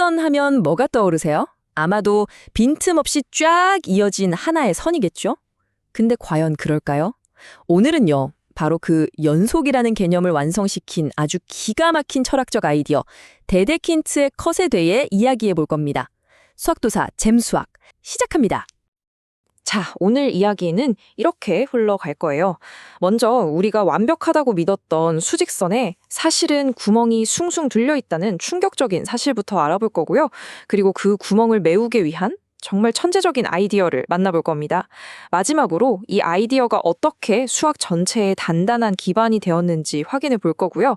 수직선 하면 뭐가 떠오르세요? 아마도 빈틈없이 쫙 이어진 하나의 선이겠죠? 근데 과연 그럴까요? 오늘은요, 바로 그 연속이라는 개념을 완성시킨 아주 기가 막힌 철학적 아이디어, 데데킨트의 컷에 대해 이야기해 볼 겁니다. 수학도사 잼수학 시작합니다. 자, 오늘 이야기는 이렇게 흘러갈 거예요. 먼저 우리가 완벽하다고 믿었던 수직선에 사실은 구멍이 숭숭 뚫려 있다는 충격적인 사실부터 알아볼 거고요. 그리고 그 구멍을 메우기 위한 정말 천재적인 아이디어를 만나볼 겁니다. 마지막으로 이 아이디어가 어떻게 수학 전체의 단단한 기반이 되었는지 확인해 볼 거고요.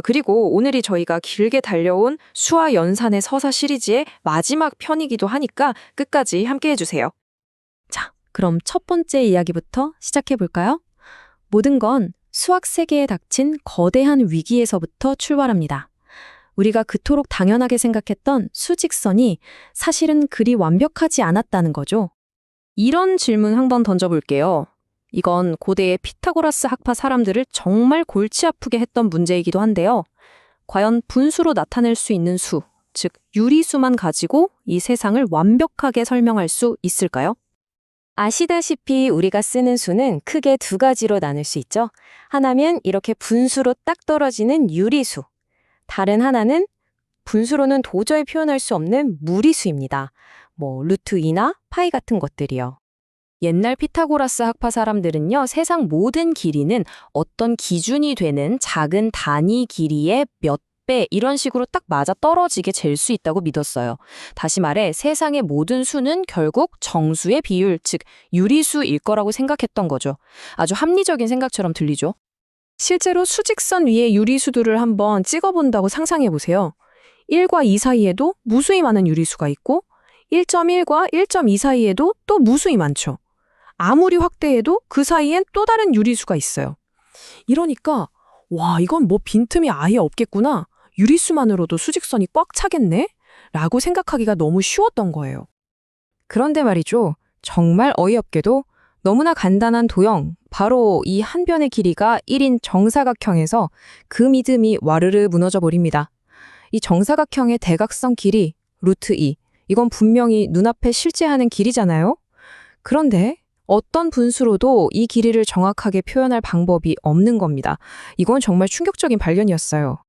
그리고 오늘이 저희가 길게 달려온 수화 연산의 서사 시리즈의 마지막 편이기도 하니까 끝까지 함께 해주세요. 자, 그럼 첫 번째 이야기부터 시작해 볼까요? 모든 건 수학 세계에 닥친 거대한 위기에서부터 출발합니다. 우리가 그토록 당연하게 생각했던 수직선이 사실은 그리 완벽하지 않았다는 거죠. 이런 질문 한번 던져볼게요. 이건 고대의 피타고라스 학파 사람들을 정말 골치 아프게 했던 문제이기도 한데요. 과연 분수로 나타낼 수 있는 수, 즉 유리수만 가지고 이 세상을 완벽하게 설명할 수 있을까요? 아시다시피 우리가 쓰는 수는 크게 두 가지로 나눌 수 있죠. 하나면 이렇게 분수로 딱 떨어지는 유리수. 다른 하나는 분수로는 도저히 표현할 수 없는 무리수입니다. 루트 2나 파이 같은 것들이요. 옛날 피타고라스 학파 사람들은요, 세상 모든 길이는 어떤 기준이 되는 작은 단위 길이의 몇 배 이런 식으로 딱 맞아 떨어지게 잴 수 있다고 믿었어요. 다시 말해 세상의 모든 수는 결국 정수의 비율, 즉 유리수일 거라고 생각했던 거죠. 아주 합리적인 생각처럼 들리죠? 실제로 수직선 위에 유리수들을 한번 찍어본다고 상상해보세요. 1과 2 사이에도 무수히 많은 유리수가 있고 1.1과 1.2 사이에도 또 무수히 많죠. 아무리 확대해도 그 사이엔 또 다른 유리수가 있어요. 이러니까 와, 이건 뭐 빈틈이 아예 없겠구나. 유리수만으로도 수직선이 꽉 차겠네? 라고 생각하기가 너무 쉬웠던 거예요. 그런데 말이죠. 정말 어이없게도 너무나 간단한 도형, 바로 이 한 변의 길이가 1인 정사각형에서 그 믿음이 와르르 무너져 버립니다. 이 정사각형의 대각선 길이 루트 2, 이건 분명히 눈앞에 실제하는 길이잖아요? 그런데 어떤 분수로도 이 길이를 정확하게 표현할 방법이 없는 겁니다. 이건 정말 충격적인 발견이었어요.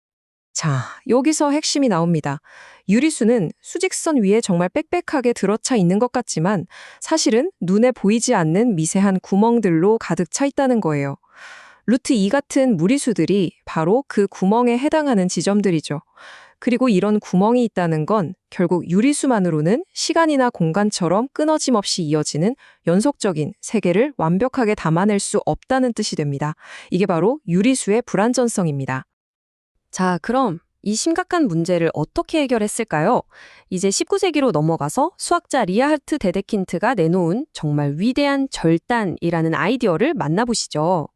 자, 여기서 핵심이 나옵니다. 유리수는 수직선 위에 정말 빽빽하게 들어차 있는 것 같지만 사실은 눈에 보이지 않는 미세한 구멍들로 가득 차 있다는 거예요. 루트 2 같은 무리수들이 바로 그 구멍에 해당하는 지점들이죠. 그리고 이런 구멍이 있다는 건 결국 유리수만으로는 시간이나 공간처럼 끊어짐 없이 이어지는 연속적인 세계를 완벽하게 담아낼 수 없다는 뜻이 됩니다. 이게 바로 유리수의 불완전성입니다. 자, 그럼 이 심각한 문제를 어떻게 해결했을까요? 이제 19세기로 넘어가서 수학자 리하르트 데데킨트가 내놓은 정말 위대한 절단이라는 아이디어를 만나보시죠.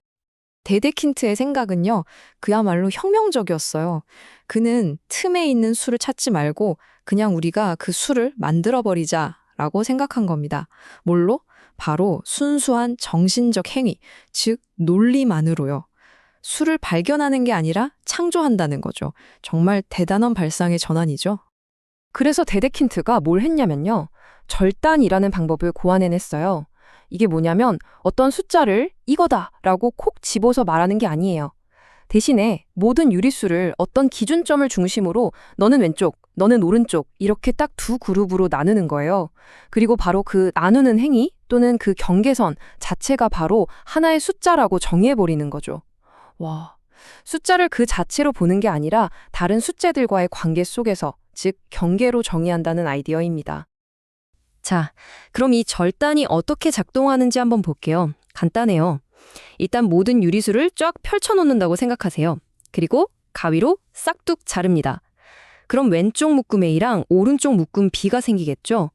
데데킨트의 생각은요, 그야말로 혁명적이었어요. 그는 틈에 있는 수를 찾지 말고 그냥 우리가 그 수를 만들어버리자라고 생각한 겁니다. 뭘로? 바로 순수한 정신적 행위, 즉 논리만으로요. 수를 발견하는 게 아니라 창조한다는 거죠. 정말 대단한 발상의 전환이죠. 그래서 데데킨트가 뭘 했냐면요. 절단이라는 방법을 고안해냈어요. 이게 뭐냐면 어떤 숫자를 이거다라고 콕 집어서 말하는 게 아니에요. 대신에 모든 유리수를 어떤 기준점을 중심으로 너는 왼쪽, 너는 오른쪽 이렇게 딱 두 그룹으로 나누는 거예요. 그리고 바로 그 나누는 행위 또는 그 경계선 자체가 바로 하나의 숫자라고 정의해버리는 거죠. 와, 숫자를 그 자체로 보는 게 아니라 다른 숫자들과의 관계 속에서, 즉 경계로 정의한다는 아이디어입니다. 자, 그럼 이 절단이 어떻게 작동하는지 한번 볼게요. 간단해요. 일단 모든 유리수를 쫙 펼쳐놓는다고 생각하세요. 그리고 가위로 싹둑 자릅니다. 그럼 왼쪽 묶음 A랑 오른쪽 묶음 B가 생기겠죠?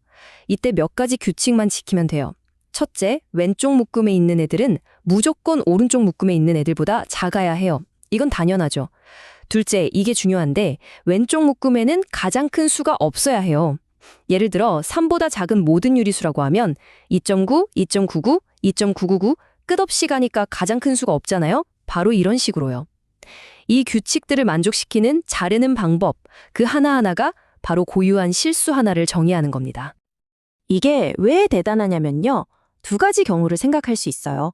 이때 몇 가지 규칙만 지키면 돼요. 첫째, 왼쪽 묶음에 있는 애들은 무조건 오른쪽 묶음에 있는 애들보다 작아야 해요. 이건 당연하죠. 둘째, 이게 중요한데 왼쪽 묶음에는 가장 큰 수가 없어야 해요. 예를 들어 3보다 작은 모든 유리수라고 하면 2.9, 2.99, 2.999 끝없이 가니까 가장 큰 수가 없잖아요. 바로 이런 식으로요. 이 규칙들을 만족시키는 자르는 방법, 그 하나하나가 바로 고유한 실수 하나를 정의하는 겁니다. 이게 왜 대단하냐면요. 두 가지 경우를 생각할 수 있어요.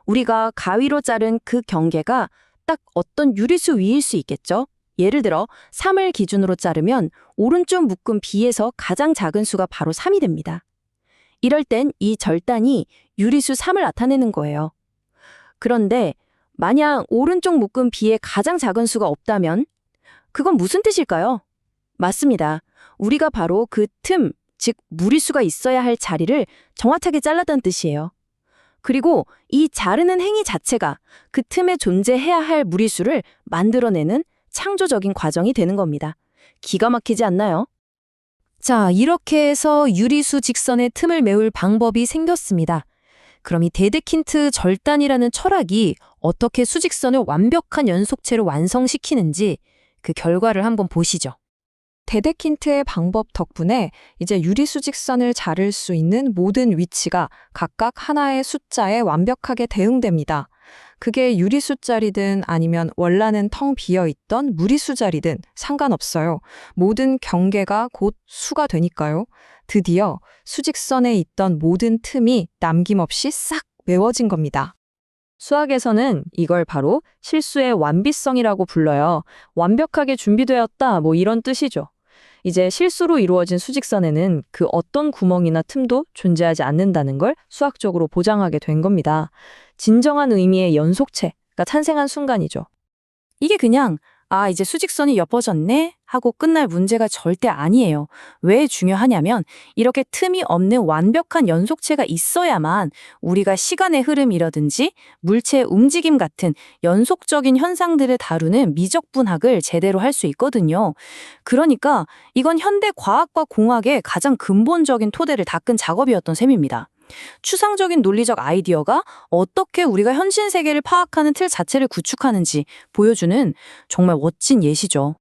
우리가 가위로 자른 그 경계가 딱 어떤 유리수 위일 수 있겠죠? 예를 들어 3을 기준으로 자르면 오른쪽 묶음 B에서 가장 작은 수가 바로 3이 됩니다. 이럴 땐 이 절단이 유리수 3을 나타내는 거예요. 그런데 만약 오른쪽 묶음 B에 가장 작은 수가 없다면 그건 무슨 뜻일까요? 맞습니다. 우리가 바로 그 틈, 즉 무리수가 있어야 할 자리를 정확하게 잘랐다는 뜻이에요. 그리고 이 자르는 행위 자체가 그 틈에 존재해야 할 무리수를 만들어내는 창조적인 과정이 되는 겁니다. 기가 막히지 않나요? 자, 이렇게 해서 유리수 직선의 틈을 메울 방법이 생겼습니다. 그럼 이 데데킨트 절단이라는 철학이 어떻게 수직선을 완벽한 연속체로 완성시키는지 그 결과를 한번 보시죠. 데데킨트의 방법 덕분에 이제 유리수직선을 자를 수 있는 모든 위치가 각각 하나의 숫자에 완벽하게 대응됩니다. 그게 유리수짜리든 아니면 원래는 텅 비어있던 무리수짜리든 상관없어요. 모든 경계가 곧 수가 되니까요. 드디어 수직선에 있던 모든 틈이 남김없이 싹 메워진 겁니다. 수학에서는 이걸 바로 실수의 완비성이라고 불러요. 완벽하게 준비되었다, 이런 뜻이죠. 이제 실수로 이루어진 수직선에는 그 어떤 구멍이나 틈도 존재하지 않는다는 걸 수학적으로 보장하게 된 겁니다. 진정한 의미의 연속체가 탄생한 순간이죠. 이게 그냥 이제 수직선이 옅어졌네 하고 끝날 문제가 절대 아니에요. 왜 중요하냐면 이렇게 틈이 없는 완벽한 연속체가 있어야만 우리가 시간의 흐름이라든지 물체의 움직임 같은 연속적인 현상들을 다루는 미적분학을 제대로 할 수 있거든요. 그러니까 이건 현대 과학과 공학의 가장 근본적인 토대를 닦은 작업이었던 셈입니다. 추상적인 논리적 아이디어가 어떻게 우리가 현실 세계를 파악하는 틀 자체를 구축하는지 보여주는 정말 멋진 예시죠.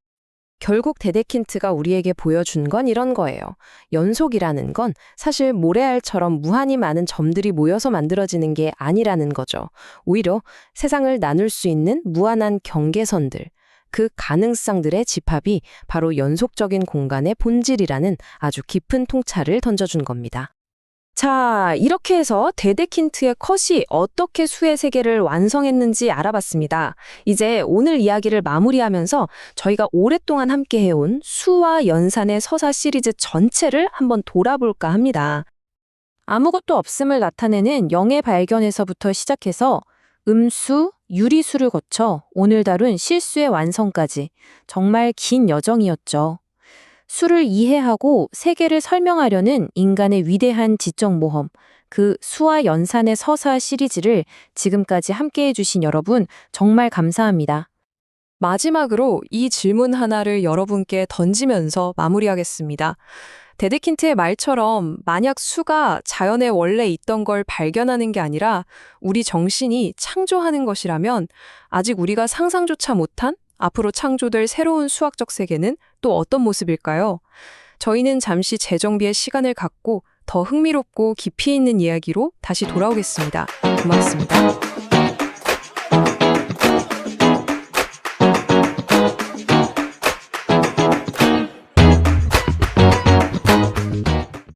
결국 데데킨트가 우리에게 보여준 건 이런 거예요. 연속이라는 건 사실 모래알처럼 무한히 많은 점들이 모여서 만들어지는 게 아니라는 거죠. 오히려 세상을 나눌 수 있는 무한한 경계선들, 그 가능성들의 집합이 바로 연속적인 공간의 본질이라는 아주 깊은 통찰을 던져준 겁니다. 자, 이렇게 해서 데데킨트의 컷이 어떻게 수의 세계를 완성했는지 알아봤습니다. 이제 오늘 이야기를 마무리하면서 저희가 오랫동안 함께 해온 수와 연산의 서사 시리즈 전체를 한번 돌아볼까 합니다. 아무것도 없음을 나타내는 영의 발견에서부터 시작해서 음수, 유리수를 거쳐 오늘 다룬 실수의 완성까지 정말 긴 여정이었죠. 수를 이해하고 세계를 설명하려는 인간의 위대한 지적 모험, 그 수와 연산의 서사 시리즈를 지금까지 함께해 주신 여러분 정말 감사합니다. 마지막으로 이 질문 하나를 여러분께 던지면서 마무리하겠습니다. 데데킨트의 말처럼 만약 수가 자연에 원래 있던 걸 발견하는 게 아니라 우리 정신이 창조하는 것이라면 아직 우리가 상상조차 못한 앞으로 창조될 새로운 수학적 세계는 또 어떤 모습일까요? 저희는 잠시 재정비의 시간을 갖고 더 흥미롭고 깊이 있는 이야기로 다시 돌아오겠습니다. 고맙습니다.